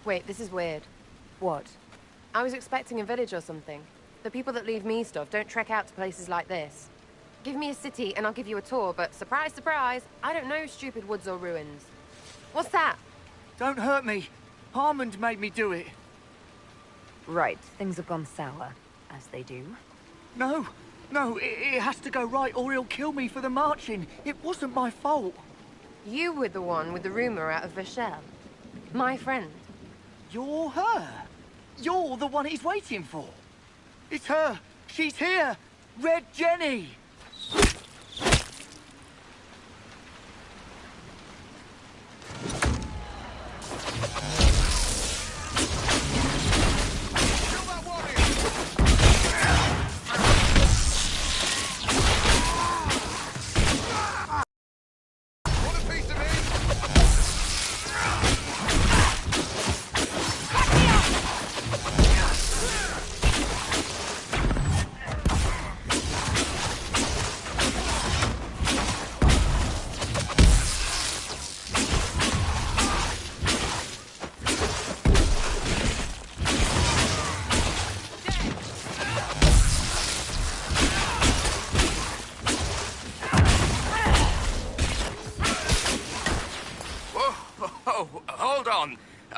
Wait, this is weird. What? I was expecting a village or something. The people that leave me stuff don't trek out to places like this. Give me a city and I'll give you a tour, but surprise, surprise, I don't know stupid woods or ruins. What's that? Don't hurt me. Harmond made me do it. Right, things have gone sour, as they do. No, it has to go right or he'll kill me for the marching. It wasn't my fault. You were the one with the rumor out of Vachel. My friend. You're her. You're the one he's waiting for. It's her. She's here. Red Jenny.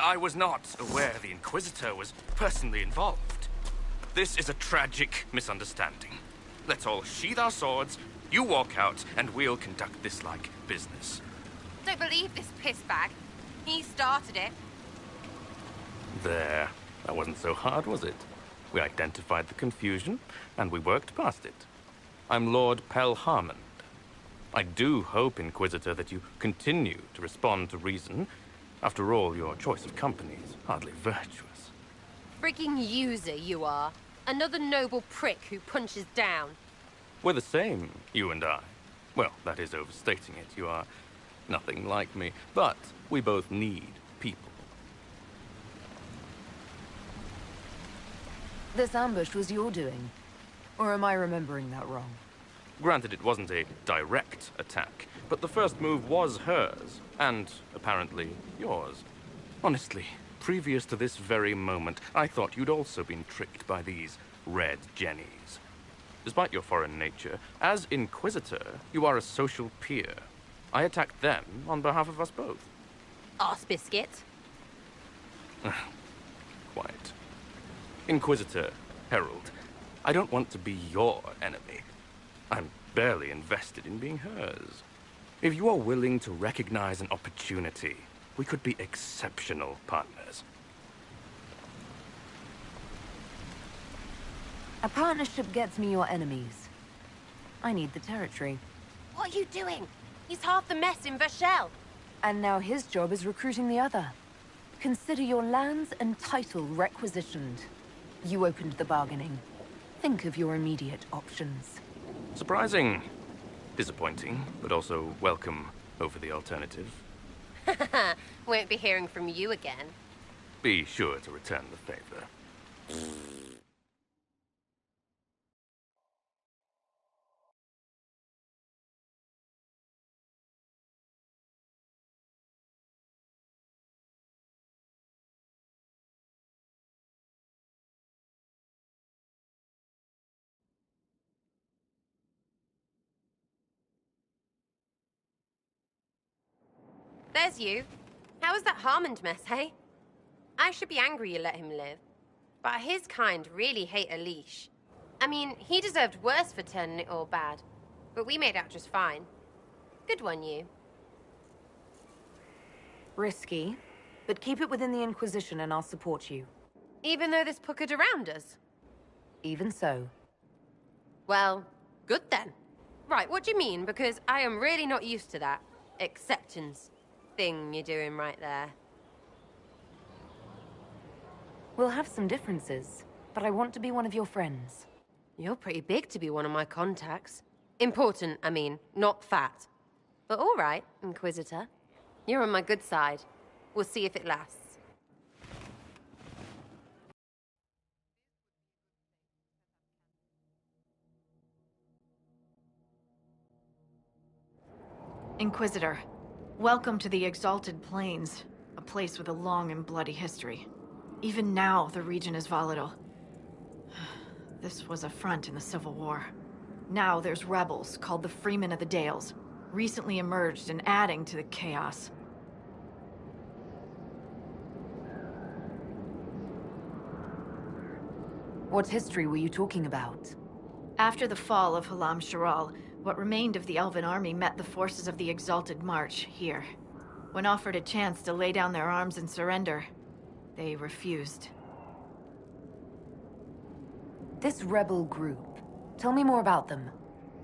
I was not aware the Inquisitor was personally involved. This is a tragic misunderstanding. Let's all sheath our swords, you walk out, and we'll conduct this like business. Don't believe this pissbag. He started it. There. That wasn't so hard, was it? We identified the confusion, and we worked past it. I'm Lord Pel Harmond. I do hope, Inquisitor, that you continue to respond to reason. After all, your choice of company is hardly virtuous. Freaking user, you are. Another noble prick who punches down. We're the same, you and I. Well, that is overstating it. You are nothing like me. But we both need people. This ambush was your doing. Or am I remembering that wrong? Granted, it wasn't a direct attack, but the first move was hers, and apparently yours. Honestly, previous to this very moment, I thought you'd also been tricked by these Red Jennies. Despite your foreign nature, as Inquisitor, you are a social peer. I attacked them on behalf of us both. Arse biscuit. Quite. Inquisitor, Herald, I don't want to be your enemy. I'm barely invested in being hers. If you are willing to recognize an opportunity, we could be exceptional partners. A partnership gets me your enemies. I need the territory. What are you doing? He's half the mess in Vachel. And now his job is recruiting the other. Consider your lands and title requisitioned. You opened the bargaining. Think of your immediate options. Surprising. Disappointing, but also welcome over the alternative. Won't be hearing from you again. Be sure to return the favor. There's you. How was that Harmond mess, hey? I should be angry you let him live. But his kind really hate a leash. I mean, he deserved worse for turning it all bad. But we made out just fine. Good one, you. Risky, but keep it within the Inquisition and I'll support you. Even though this puckered around us? Even so. Well, good then. Right, what do you mean? Because I am really not used to that acceptance thing you're doing right there. We'll have some differences, but I want to be one of your friends. You're pretty big to be one of my contacts. Important, I mean, not fat. But all right, Inquisitor. You're on my good side. We'll see if it lasts. Inquisitor, welcome to the Exalted Plains. a place with a long and bloody history. Even now, the region is volatile. This was a front in the Civil War. Now there's rebels called the Freemen of the Dales, recently emerged and adding to the chaos. What history were you talking about? After the fall of Halam Sharal, what remained of the Elven army met the forces of the Exalted March here. When offered a chance to lay down their arms and surrender, they refused. This rebel group, tell me more about them.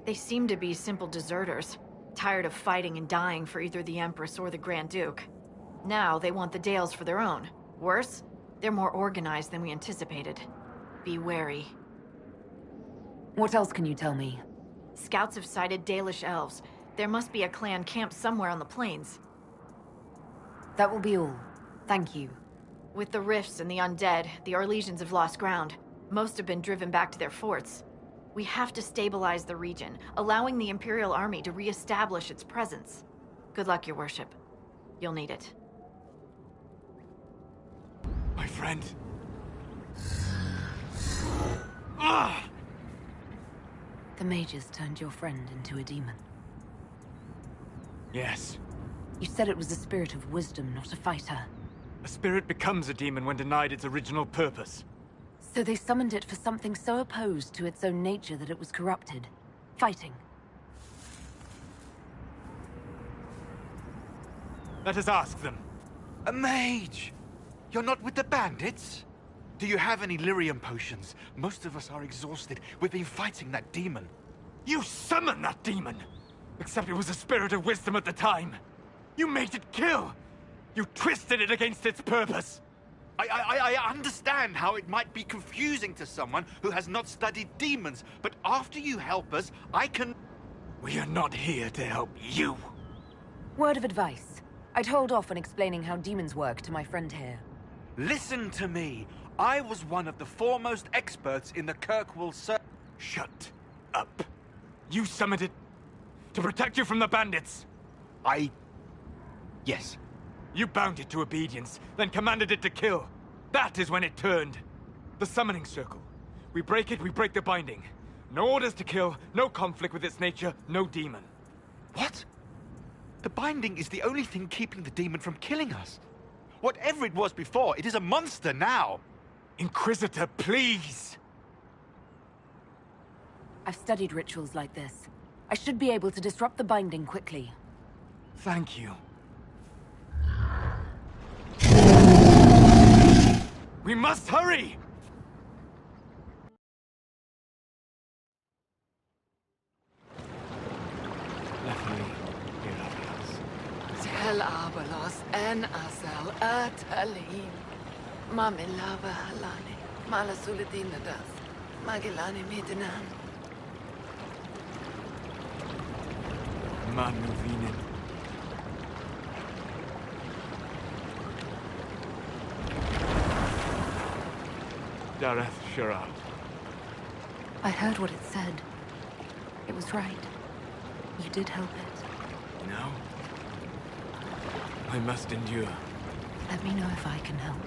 They seem to be simple deserters, tired of fighting and dying for either the Empress or the Grand Duke. Now they want the Dales for their own. Worse, they're more organized than we anticipated. Be wary. What else can you tell me? Scouts have sighted Dalish elves. There must be a clan camped somewhere on the plains. That will be all. Thank you. With the rifts and the undead, the Orlesians have lost ground. Most have been driven back to their forts. We have to stabilize the region, allowing the Imperial Army to re-establish its presence. Good luck, Your Worship. You'll need it. My friend. Ah! The mages turned your friend into a demon. Yes. You said it was a spirit of wisdom, not a fighter. A spirit becomes a demon when denied its original purpose. So they summoned it for something so opposed to its own nature that it was corrupted. Fighting. Let us ask them. A mage! You're not with the bandits? Do you have any lyrium potions? Most of us are exhausted. We've been fighting that demon. You summoned that demon! Except it was a spirit of wisdom at the time. You made it kill! You twisted it against its purpose! I understand how it might be confusing to someone who has not studied demons, but after you help us, I can... We are not here to help you. Word of advice. I'd hold off on explaining how demons work to my friend here. Listen to me. I was one of the foremost experts in the Kirkwall Shut up. You summoned it to protect you from the bandits. Yes. You bound it to obedience, then commanded it to kill. That is when it turned. The summoning circle. We break it, we break the binding. No orders to kill, no conflict with its nature, no demon. What? The binding is the only thing keeping the demon from killing us. Whatever it was before, it is a monster now. Inquisitor, please! I've studied rituals like this. I should be able to disrupt the binding quickly. Thank you. We must hurry! Tel Abalos en Asal Atalim. Mamilava Halani. Malasuladina das. Magilani Midinan. Manuvinen. Dareth Sharad. I heard what it said. It was right. You did help it. No. I must endure. Let me know if I can help.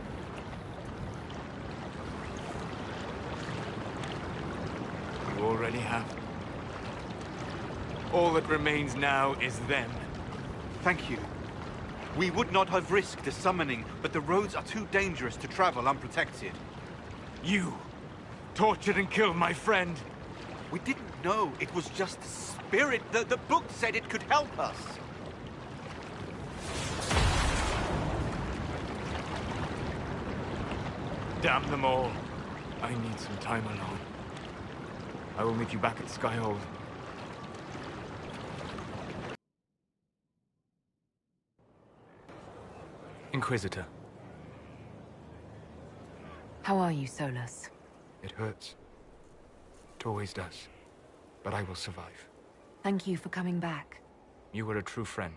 You already have. All that remains now is them. Thank you. We would not have risked the summoning, but the roads are too dangerous to travel unprotected. You tortured and killed my friend. We didn't know it was just a spirit. The book said it could help us. Damn them all. I need some time alone. I will meet you back at Skyhold. Inquisitor. How are you, Solus? It hurts. It always does. But I will survive. Thank you for coming back. You were a true friend.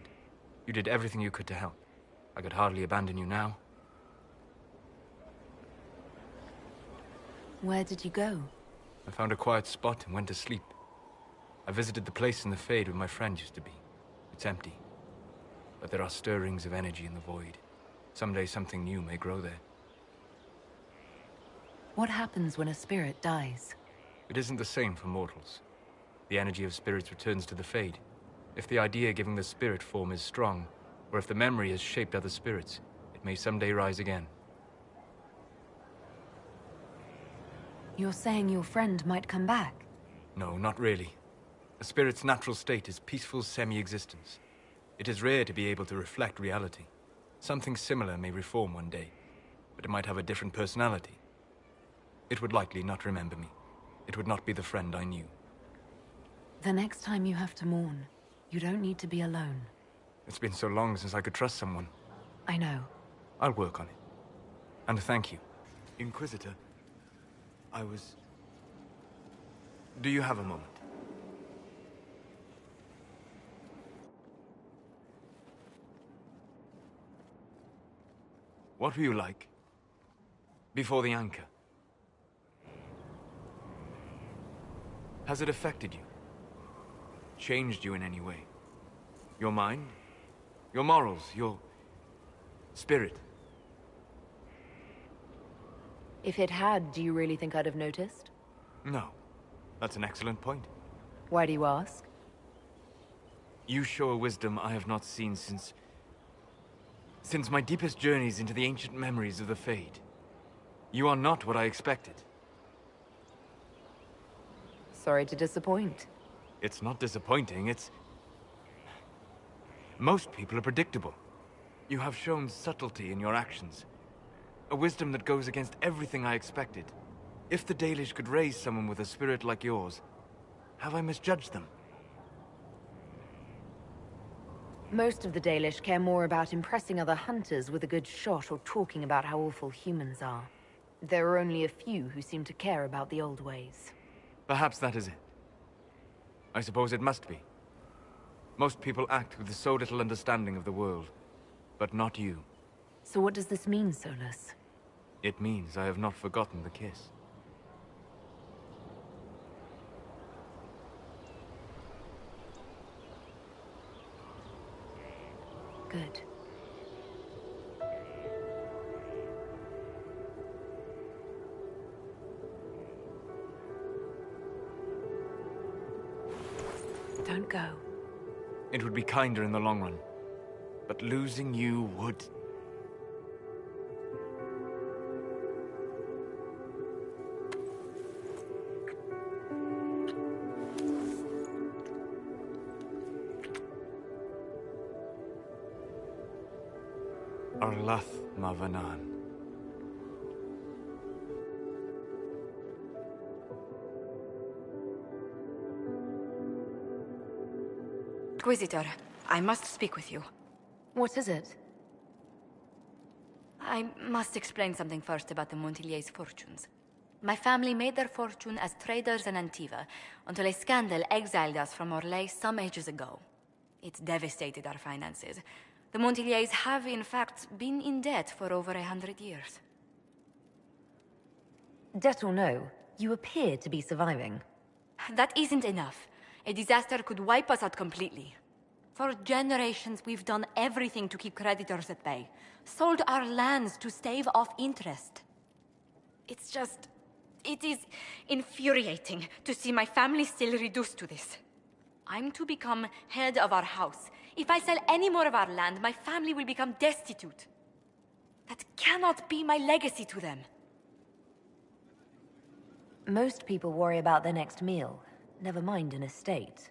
You did everything you could to help. I could hardly abandon you now. Where did you go? I found a quiet spot and went to sleep. I visited the place in the Fade where my friend used to be. It's empty. But there are stirrings of energy in the void. Someday something new may grow there. What happens when a spirit dies? It isn't the same for mortals. The energy of spirits returns to the Fade. If the idea giving the spirit form is strong, or if the memory has shaped other spirits, it may someday rise again. You're saying your friend might come back? No, not really. A spirit's natural state is peaceful semi-existence. It is rare to be able to reflect reality. Something similar may reform one day, but it might have a different personality. It would likely not remember me. It would not be the friend I knew. The next time you have to mourn, you don't need to be alone. It's been so long since I could trust someone. I know. I'll work on it. And thank you. Inquisitor, Do you have a moment? What were you like before the anchor? Has it affected you? Changed you in any way? Your mind? Your morals? Your spirit? If it had, do you really think I'd have noticed? No. That's an excellent point. Why do you ask? You show a wisdom I have not seen since my deepest journeys into the ancient memories of the Fade. You are not what I expected. Sorry to disappoint. It's not disappointing, it's... Most people are predictable. You have shown subtlety in your actions. A wisdom that goes against everything I expected. If the Dalish could raise someone with a spirit like yours, have I misjudged them? Most of the Dalish care more about impressing other hunters with a good shot or talking about how awful humans are. There are only a few who seem to care about the old ways. Perhaps that is it. I suppose it must be. Most people act with so little understanding of the world, but not you. So what does this mean, Solus? It means I have not forgotten the kiss. Good. Don't go. It would be kinder in the long run. But losing you would... Arlath Mavanan. Inquisitor, I must speak with you. What is it? I must explain something first about the Montillier's fortunes. My family made their fortune as traders in Antiva, until a scandal exiled us from Orlais some ages ago. It devastated our finances. The Montillier's have, in fact, been in debt for over 100 years. Debt or no, you appear to be surviving. That isn't enough. A disaster could wipe us out completely. For generations, we've done everything to keep creditors at bay. Sold our lands to stave off interest. It is infuriating to see my family still reduced to this. I'm to become head of our house. If I sell any more of our land, my family will become destitute. That cannot be my legacy to them. Most people worry about their next meal, never mind an estate.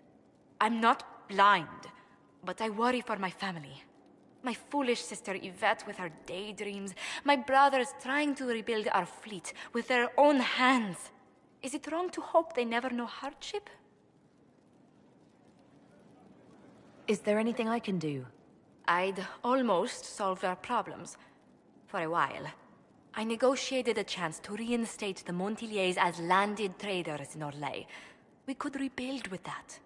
I'm not blind, but I worry for my family. My foolish sister Yvette with her daydreams, my brothers trying to rebuild our fleet with their own hands. Is it wrong to hope they never know hardship? Is there anything I can do? I'd almost solved our problems. For a while. I negotiated a chance to reinstate the Montillier's as landed traders in Orlais. We could rebuild with that.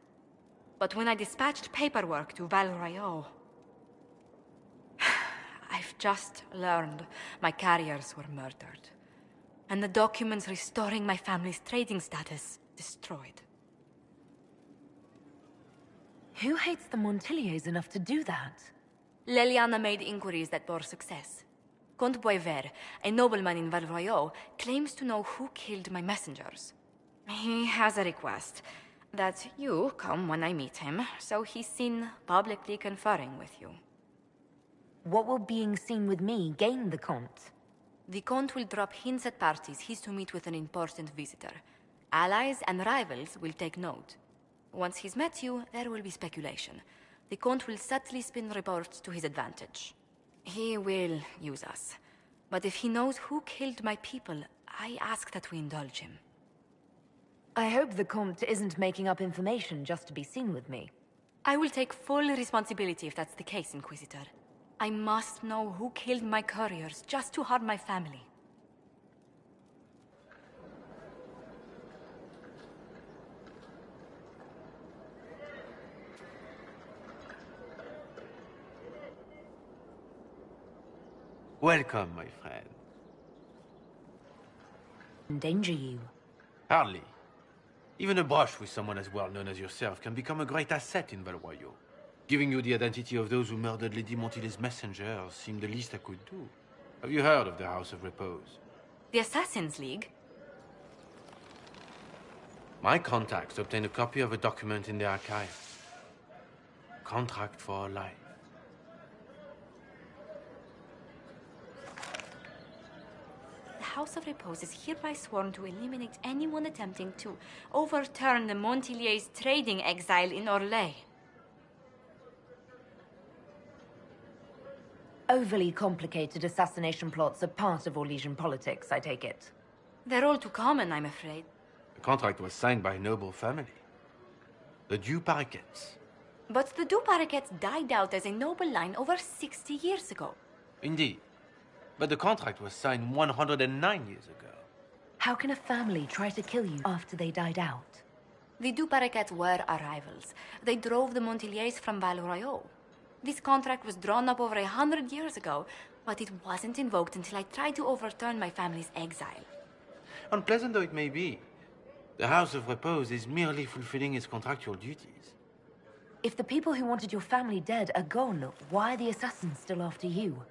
But when I dispatched paperwork to Val Royeaux... I've just learned my carriers were murdered. And the documents restoring my family's trading status destroyed. Who hates the Montillier's enough to do that? Leliana made inquiries that bore success. Comte Boisvert, a nobleman in Valroyot, claims to know who killed my messengers. He has a request that you come when I meet him, so he's seen publicly conferring with you. What will being seen with me gain the Comte? The Comte will drop hints at parties he's to meet with an important visitor. Allies and rivals will take note. Once he's met you, there will be speculation. The Comte will subtly spin reports to his advantage. He will use us. But if he knows who killed my people, I ask that we indulge him. I hope the Comte isn't making up information just to be seen with me. I will take full responsibility if that's the case, Inquisitor. I must know who killed my couriers just to harm my family. Welcome, my friend. Endanger you. Hardly. Even a brush with someone as well known as yourself can become a great asset in Valroyot. Giving you the identity of those who murdered Lady Montily's messengers seemed the least I could do. Have you heard of the House of Repose? The Assassin's League? My contacts obtained a copy of a document in the archive. Contract for life. The House of Repose is hereby sworn to eliminate anyone attempting to overturn the Montilier's trading exile in Orlais. Overly complicated assassination plots are part of Orlesian politics, I take it. They're all too common, I'm afraid. The contract was signed by a noble family. The Du Paraquets. But the Du Paraquets died out as a noble line over 60 years ago. Indeed. But the contract was signed 109 years ago. How can a family try to kill you after they died out? The Du Paraquets were our rivals. They drove the Montiliers from Valroyot. This contract was drawn up over 100 years ago, but it wasn't invoked until I tried to overturn my family's exile. Unpleasant though it may be, the House of Repose is merely fulfilling its contractual duties. If the people who wanted your family dead are gone, why are the assassins still after you?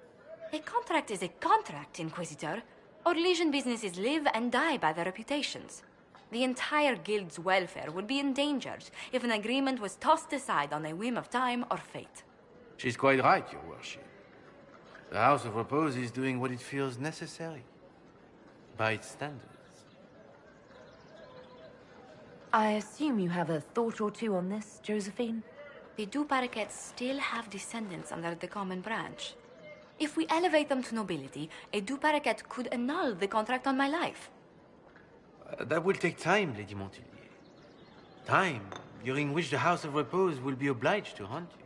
A contract is a contract, Inquisitor. Orlesian businesses live and die by their reputations. The entire guild's welfare would be endangered if an agreement was tossed aside on a whim of time or fate. She's quite right, Your Worship. The House of Repose is doing what it feels necessary, by its standards. I assume you have a thought or two on this, Josephine? The Du Paraquets still have descendants under the common branch. If we elevate them to nobility, a Du Paraquet could annul the contract on my life. That will take time, Lady Montilier. Time during which the House of Repose will be obliged to hunt you.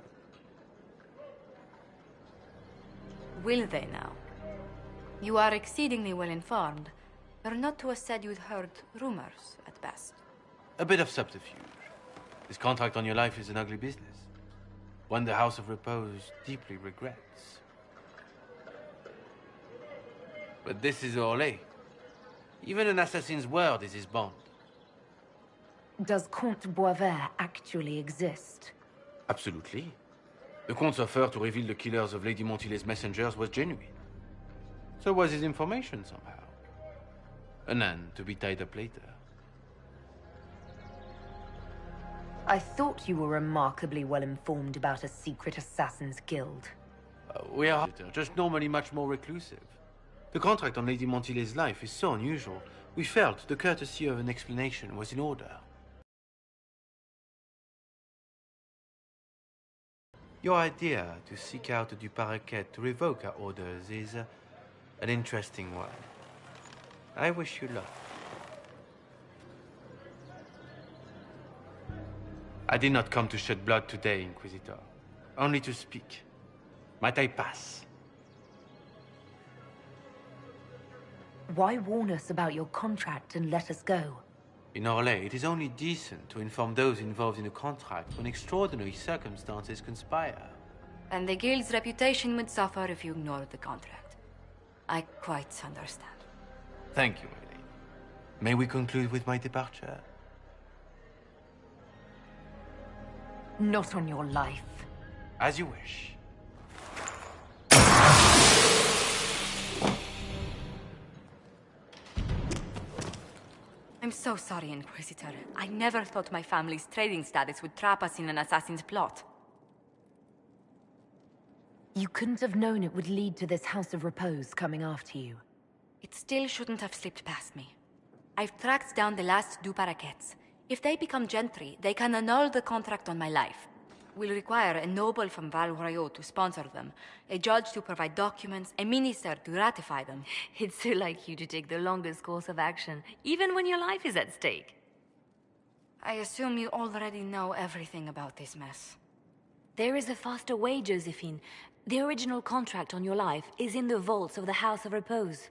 Will they now? You are exceedingly well informed. You're not to have said you'd heard rumors, at best. A bit of subterfuge. This contract on your life is an ugly business. One the House of Repose deeply regrets. But this is Orlais. Even an assassin's word is his bond. Does Comte Boisvert actually exist? Absolutely. The Comte's offer to reveal the killers of Lady Montily's messengers was genuine. So was his information somehow. An end to be tied up later. I thought you were remarkably well informed about a secret assassin's guild. We are just normally much more reclusive. The contract on Lady Montily's life is so unusual, we felt the courtesy of an explanation was in order. Your idea to seek out the Du Paraquet to revoke our orders is an interesting one. I wish you luck. I did not come to shed blood today, Inquisitor. Only to speak. Might I pass? Why warn us about your contract and let us go? In Orlais, it is only decent to inform those involved in a contract when extraordinary circumstances conspire. And the guild's reputation would suffer if you ignored the contract. I quite understand. Thank you, my lady. May we conclude with my departure? Not on your life. As you wish. I'm so sorry, Inquisitor. I never thought my family's trading status would trap us in an assassin's plot. You couldn't have known it would lead to this House of Repose coming after you. It still shouldn't have slipped past me. I've tracked down the last two paraquets. If they become gentry, they can annul the contract on my life. We'll require a noble from Val Royeaux to sponsor them, a judge to provide documents, a minister to ratify them. It's so like you to take the longest course of action, even when your life is at stake. I assume you already know everything about this mess. There is a faster way, Josephine. The original contract on your life is in the vaults of the House of Repose.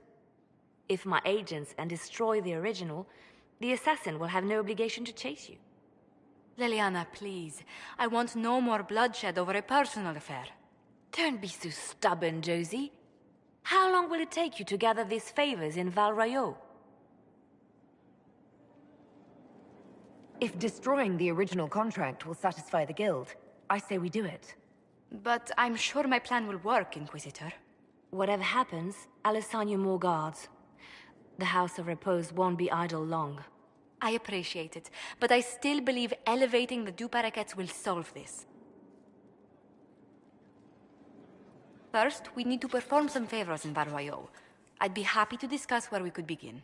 If my agents and destroy the original, the assassin will have no obligation to chase you. Leliana, please. I want no more bloodshed over a personal affair. Don't be so stubborn, Josie. How long will it take you to gather these favors in Val Royeaux? If destroying the original contract will satisfy the Guild, I say we do it. But I'm sure my plan will work, Inquisitor. Whatever happens, I'll assign you more guards. The House of Repose won't be idle long. I appreciate it, but I still believe elevating the two paraquets will solve this. First, we need to perform some favors in Val Royeaux. I'd be happy to discuss where we could begin.